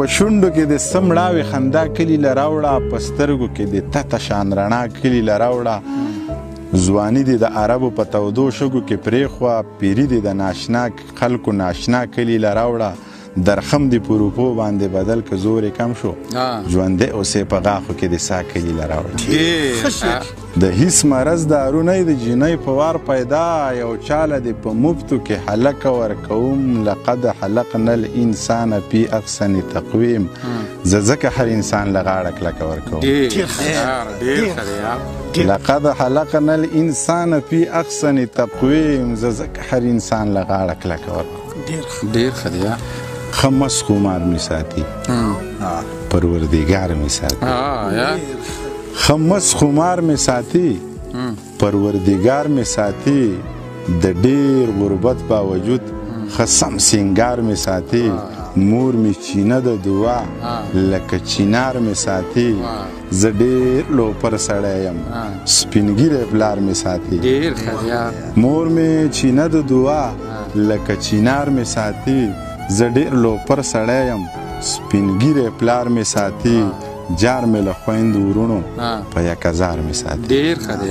په شونډو کې د سمړاوي خندا کلی لراوړه، په سترګو کې د تته شان رڼا کلی لراوړه، ځواني دې د عربو په تودو شګو کې پرېښوه، پیري دې د ناشنا خلکو ناشنا کلی لراوړه، درخم دې په روپو باندې بدل که زور کم شو، ژوندی اوسې په غاښو کې د سا کلی لراوړه. د هیڅ مرض دارو نه د جینۍ په وار پیدا، یو چاله دې په مفتو کې حلقه ورکوم، لقد حلقنا الانسان فی احسن تقویم. زه ځکه هر انسان له غاړه کلکه ورکوم. لقد حلقنا الانسان فی احسن تقویم. زه ځکه هر انسان له غاړه کلکه ورکوم. ډېر ښه دی. ښه مست خمار مې ساتي، پروردګار مې ساتي. ښه مست خمار مې ساتي، پروردګار مې ساتي. د ډېر غربت باوجود ښه سم سینګار مې ساتي. مور مې چینه د دعا لکه چینار مې ساتي. زه ډېر لوپر سړی یم، سپینګیری پلار مې ساتي. مور مې چینه د دعا لکه چینار مې ساتي. زه ډېر لوپر سړی یم، سپینګیری پلار مې ساتي. جار مې له خویندو ورونو په یک هزار مې ساتي. ډېر ښه دی.